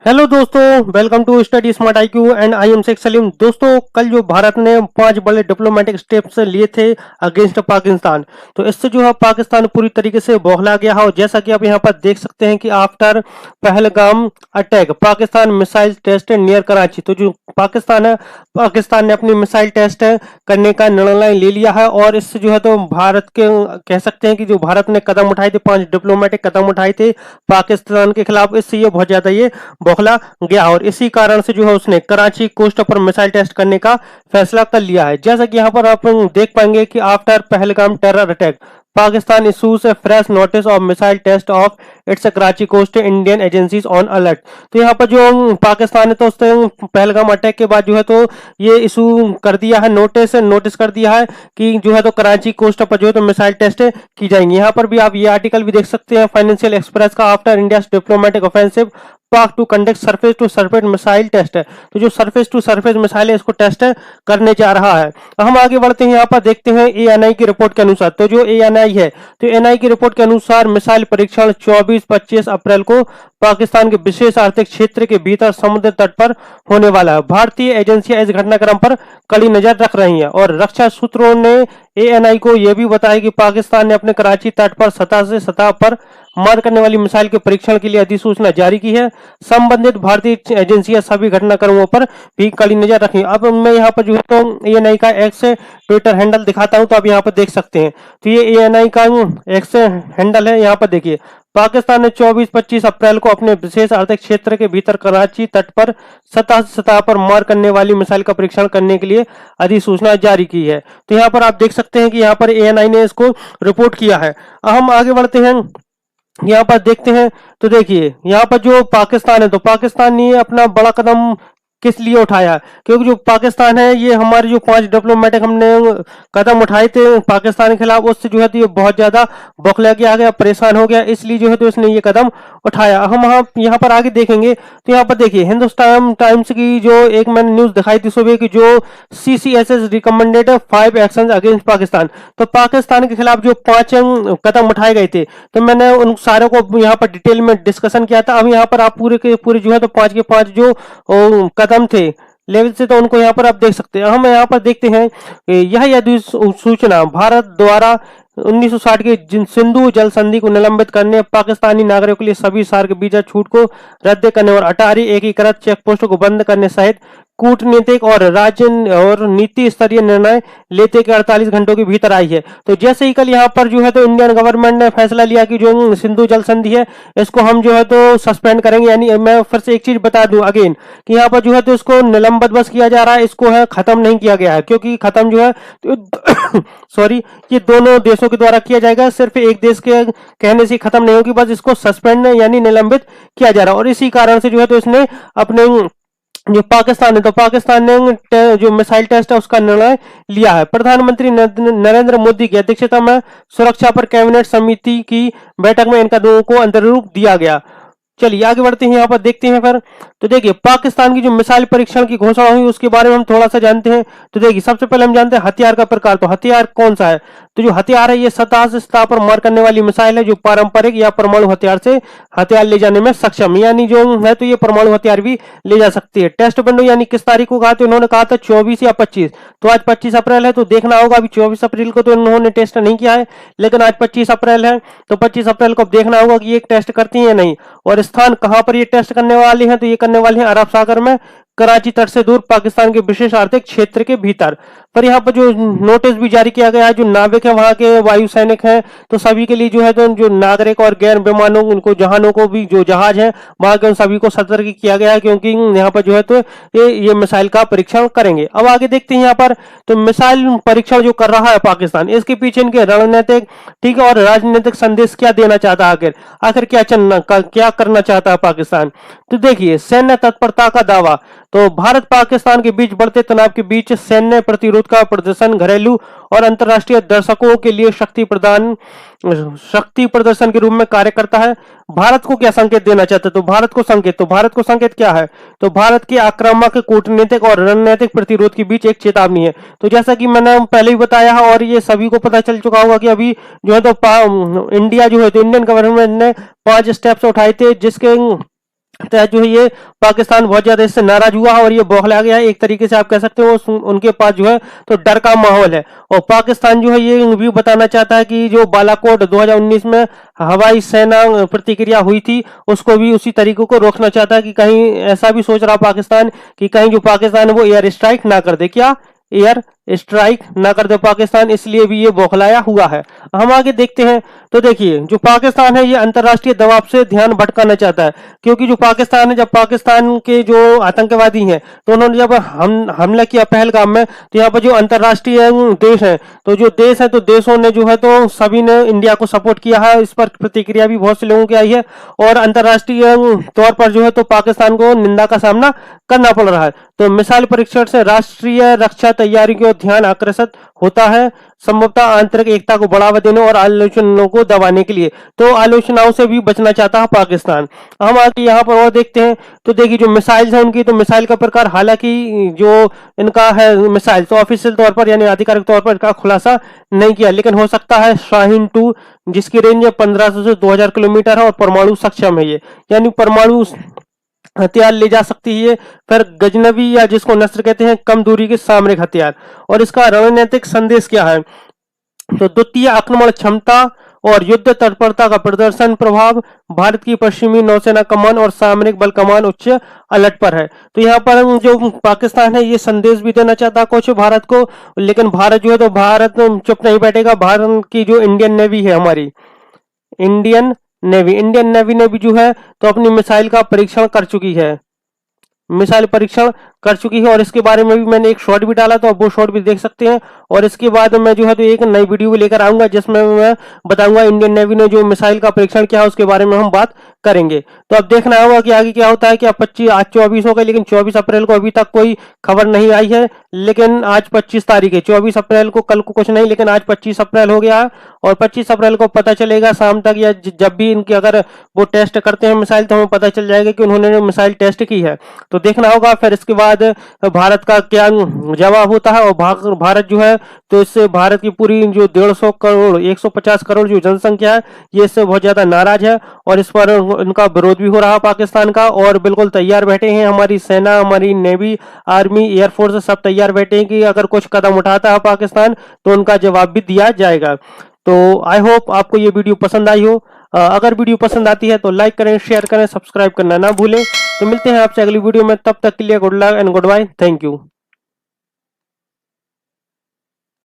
Hello दोस्तों, welcome to study smart IQ and I am Sheikh Salim. दोस्तों, कल जो भारत ने 5 बड़े डिप्लोमेटिक स्टेप्स लिए थे अगेंस्ट पाकिस्तान, तो इससे जो है पाकिस्तान पूरी तरीके से बौखला गया है। और जैसा कि आप यहाँ पर देख सकते हैं कि after Pahalgam attack Pakistan missile test near Karachi, तो जो पाकिस्तान ने अपनी मिसाइल टेस्ट करने का निर्णय ले लिया है। और इससे जो है तो भारत के कह सकते हैं कि जो भारत ने कदम उठाए थे, 5 डिप्लोमेटिक कदम उठाए थे पाकिस्तान के खिलाफ, इससे ये बहुत ज्यादा ये बौखला गया और इसी कारण से जो है उसने कराची कोस्ट पर मिसाइल टेस्ट करने का फैसला कर लिया है। जैसा कि यहाँ पर आप देख पाएंगे कि after Pahalgam terror attack Pakistan issues a fresh notice of missile test off its Karachi coast, Indian agencies on alert. तो यहाँ पर जो पाकिस्तान है तो उसने पहलगाम अटैक के बाद जो है तो ये इशू कर दिया है, नोटिस कर दिया है कि जो है तो कराची कोस्ट पर जो है तो मिसाइल टेस्ट की जाएंगी। यहाँ पर भी आप ये आर्टिकल भी देख सकते हैं फाइनेंशियल एक्सप्रेस का, after India diplomatic offensive Pak to conduct surface to surface missile test है। तो जो सरफेस टू सरफेस मिसाइल है इसको टेस्ट करने जा रहा है। हम आगे बढ़ते हैं, यहाँ पर देखते हैं एएनआई की रिपोर्ट के अनुसार। तो जो एएनआई है तो एएनआई की रिपोर्ट के अनुसार मिसाइल परीक्षण 24-25 अप्रैल को पाकिस्तान के विशेष आर्थिक क्षेत्र के भीतर समुद्र तट पर होने वाला है। भारतीय एजेंसियां इस घटनाक्रम पर कड़ी नजर रख रही हैं और रक्षा सूत्रों ने एएनआई को यह भी बताया कि पाकिस्तान ने अपने कराची तट पर सतह से सतह पर मार करने वाली मिसाइल के परीक्षण के लिए अधिसूचना जारी की है। संबंधित भारतीय एजेंसियां सभी घटनाक्रमों पर भी कड़ी नजर रखें। अब मैं यहाँ पर जो है तो एएनआई का एक्स ट्विटर हैंडल दिखाता हूं, तो आप यहाँ पर देख सकते हैं। तो ये एएनआई का एक्स हैंडल है, यहाँ पर देखिए। पाकिस्तान ने 24-25 अप्रैल को अपने विशेष आर्थिक क्षेत्र के भीतर कराची तट पर सतह से सतह पर मार करने वाली मिसाइल का परीक्षण करने के लिए अधिसूचना जारी की है। तो यहाँ पर आप देख सकते हैं कि यहाँ पर एएनआई ने इसको रिपोर्ट किया है। हम आगे बढ़ते हैं, यहाँ पर देखते हैं। तो देखिए यहाँ पर जो पाकिस्तान है तो पाकिस्तान ने अपना बड़ा कदम किस लिए उठाया, क्योंकि जो पाकिस्तान है ये हमारे जो 5 डिप्लोमेटिक हमने कदम उठाए थे पाकिस्तान के खिलाफ, उससे जो है तो ये बहुत ज्यादा बौखला गया गया, परेशान हो गया, इसलिए जो है तो इसने ये कदम उठाया। हम यहाँ पर आगे देखेंगे तो यहाँ पर देखिए हिंदुस्तान टाइम्स की जो एक मैंने न्यूज दिखाई थी सुबह की, जो सीसीएसएस रिकमेंडेड 5 एक्शन अगेंस्ट पाकिस्तान। तो पाकिस्तान के खिलाफ जो 5 कदम उठाए गए थे, तो मैंने उन सारों को यहाँ पर डिटेल में डिस्कशन किया था। अब यहाँ पर आप पूरे के पूरे जो है तो 5 के 5 जो कदम थे लेवल से, तो उनको यहाँ पर आप देख सकते हैं। हम यहाँ पर देखते हैं यह अधिसूचना भारत द्वारा 1960 के सिंधु जल संधि को निलंबित करने, पाकिस्तानी नागरिकों के लिए सभी सार्क वीजा छूट को रद्द करने और अटारी एकीकृत चेक पोस्टों को बंद करने सहित कूटनीतिक और राज्य और नीति स्तरीय निर्णय लेते के 48 घंटों के भीतर आई है। तो जैसे ही कल यहाँ पर जो है तो इंडियन गवर्नमेंट ने फैसला लिया कि जो सिंधु जल संधि है इसको हम जो है तो सस्पेंड करेंगे, यानी मैं फिर से एक चीज बता दूं अगेन कि यहाँ पर जो है तो इसको निलंबित बस किया जा रहा है, इसको है खत्म नहीं किया गया है, क्योंकि खत्म जो है तो सॉरी ये दोनों देशों के द्वारा किया जाएगा, सिर्फ एक देश के कहने से खत्म नहीं होगी, बस इसको सस्पेंड यानी निलंबित किया जा रहा है। और इसी कारण से जो है तो इसने अपने जो पाकिस्तान है तो पाकिस्तान ने जो मिसाइल टेस्ट है उसका निर्णय लिया है। प्रधानमंत्री नरेंद्र मोदी की अध्यक्षता में सुरक्षा पर कैबिनेट समिति की बैठक में इन कदमों को अंतिम रूप दिया गया। चलिए आगे बढ़ते हैं, यहाँ पर देखते हैं फिर। तो देखिए पाकिस्तान की जो मिसाइल परीक्षण की घोषणा हुई उसके बारे में हम थोड़ा सा जानते हैं। तो देखिए सबसे पहले हम जानते हैं हथियार का प्रकार। तो हथियार कौन सा है, तो जो हथियार है ये सतह से सतह पर मार करने वाली मिसाइल है जो पारंपरिक या परमाणु हथियार से हथियार ले जाने में सक्षम, यानी जो है तो ये परमाणु हथियार भी ले जा सकती है। टेस्ट विंडो यानी किस तारीख को कहा, तो इन्होंने कहा था 24 या 25, तो आज 25 अप्रैल है, तो देखना होगा। अभी 24 अप्रैल को तो इन्होंने टेस्ट नहीं किया है, लेकिन आज 25 अप्रैल है, तो 25 अप्रैल को देखना होगा कि ये टेस्ट करती है नहीं। और स्थान कहां पर ये टेस्ट करने वाली है, तो ये करने वाले हैं अरब सागर में, कराची तट से दूर, पाकिस्तान के विशेष आर्थिक क्षेत्र के भीतर। पर यहाँ पर जो नोटिस भी जारी किया गया है, जो नाविक है वहां के वायु सैनिक हैं तो सभी के लिए जो है तो जो नागरिक और गैर विमानों उनको जहानों को भी जो जहाज है वहां के उन सभी को सतर्क किया गया है, क्योंकि यहाँ पर जो है तो ये मिसाइल का परीक्षण करेंगे। अब आगे देखते हैं यहाँ पर, तो मिसाइल परीक्षण जो कर रहा है पाकिस्तान, इसके पीछे इनके रणनीतिक ठीक है और राजनीतिक संदेश क्या देना चाहता है, आखिर क्या करना चाहता है पाकिस्तान। तो देखिए सैन्य तत्परता का दावा। तो भारत पाकिस्तान के बीच बढ़ते तनाव के बीच सैन्य प्रतिरोध का प्रदर्शन घरेलू और अंतर्राष्ट्रीय दर्शकों के लिए शक्ति प्रदर्शन के रूप में कार्य करता है। भारत को क्या संकेत देना चाहते हैं, तो भारत को संकेत क्या है, तो भारत के आक्रामक कूटनीतिक और रणनीतिक प्रतिरोध के बीच एक चेतावनी है। तो जैसा कि मैंने पहले ही बताया है और ये सभी को पता चल चुका होगा कि अभी जो है तो इंडिया जो है तो इंडियन गवर्नमेंट ने 5 स्टेप्स उठाए थे, जिसके तहत जो है ये पाकिस्तान बहुत ज्यादा इससे नाराज हुआ है और ये बौखला गया है। एक तरीके से आप कह सकते हो उनके पास जो है तो डर का माहौल है। और पाकिस्तान जो है ये भी बताना चाहता है कि जो बालाकोट 2019 में हवाई सेना प्रतिक्रिया हुई थी उसको भी उसी तरीके को रोकना चाहता है कि कहीं ऐसा भी सोच रहा पाकिस्तान कि कहीं जो पाकिस्तान है वो एयर स्ट्राइक ना कर दे। क्या एयर स्ट्राइक ना कर दे पाकिस्तान, इसलिए भी ये बौखलाया हुआ है। हम आगे देखते हैं। तो देखिए जो पाकिस्तान है ये अंतर्राष्ट्रीय दबाव से ध्यान भटकाना चाहता है, क्योंकि जो पाकिस्तान है, जब पाकिस्तान के जो आतंकवादी हैं तो उन्होंने जब हमला किया पहलगाम में, तो यहाँ पर जो अंतर्राष्ट्रीय देश है, तो जो देश है तो देशों ने जो है तो सभी ने इंडिया को सपोर्ट किया है। इस पर प्रतिक्रिया भी बहुत से लोगों की आई है और अंतर्राष्ट्रीय तौर पर जो है तो पाकिस्तान को निंदा का सामना करना पड़ रहा है। तो मिसाइल परीक्षण से राष्ट्रीय रक्षा तैयारी की ओर ध्यान आकर्षित होता है, संभवतः आंतरिक एकता को बढ़ावा देने और आलोचनाओं को दबाने के लिए। तो आलोचनाओं से भी बचना चाहता है पाकिस्तान। हम आगे यहाँ पर और देखते हैं। तो देखिए जो मिसाइल्स हैं उनकी, तो मिसाइल का प्रकार, हालांकि जो इनका है मिसाइल तो ऑफिशियल तौर पर यानी आधिकारिक तौर पर इसका खुलासा नहीं किया, लेकिन हो सकता है शाहीन 2 जिसकी रेंज 1500 से 2000 किलोमीटर है और परमाणु सक्षम है ये, यानी परमाणु हथियार ले जा सकती है। फिर गजनवी या जिसको नस्र कहते हैं, कम दूरी के सामरिक हथियार। और इसका रणनीतिक संदेश क्या है? तो द्वितीय आक्रमण क्षमता और युद्ध तत्परता का प्रदर्शन प्रभाव, भारत की पश्चिमी नौसेना कमान और सामरिक बल कमान उच्च अलर्ट पर है। तो यहाँ पर जो पाकिस्तान है ये संदेश भी देना चाहता है कुछ भारत को, लेकिन भारत जो है तो भारत चुप नहीं बैठेगा। भारत की जो इंडियन नेवी है, हमारी इंडियन नेवी ने भी जो है तो अपनी मिसाइल का परीक्षण कर चुकी है, मिसाइल परीक्षण कर चुकी है। और इसके बारे में भी मैंने एक शॉर्ट भी डाला, तो आप वो शॉर्ट भी देख सकते हैं। और इसके बाद मैं जो है तो एक नई वीडियो भी लेकर आऊंगा जिसमें मैं बताऊंगा इंडियन नेवी ने जो मिसाइल का परीक्षण किया है उसके बारे में हम बात करेंगे। तो अब देखना होगा कि आगे क्या होता है। कि अब 25 आज 24 हो गए, लेकिन 24 अप्रैल को अभी तक कोई खबर नहीं आई है। लेकिन आज 25 तारीख है, 24 अप्रैल को कल को कुछ नहीं, लेकिन आज 25 अप्रैल हो गया है और 25 अप्रैल को पता चलेगा शाम तक, या जब भी इनकी अगर वो टेस्ट करते हैं मिसाइल तो हमें पता चल जाएगा कि उन्होंने मिसाइल टेस्ट की है। तो देखना होगा फिर इसके बाद भारत का क्या जवाब होता है। और भारत जो है तो इससे भारत की पूरी जो 150 करोड़ 150 करोड़ जो जनसंख्या है ये इससे बहुत ज्यादा नाराज है और इस पर इनका विरोध भी हो रहा है पाकिस्तान का। और बिल्कुल तैयार बैठे हैं हमारी सेना, हमारी नेवी, आर्मी, एयरफोर्स सब तैयार बैठे हैं कि अगर कुछ कदम उठाता है पाकिस्तान तो उनका जवाब भी दिया जाएगा। तो आई होप आपको ये वीडियो पसंद आई हो। अगर वीडियो पसंद आती है तो लाइक करें, शेयर करें, सब्सक्राइब करना ना भूलें। तो मिलते हैं आपसे अगली वीडियो में, तब तक के लिए good luck and goodbye. Thank you.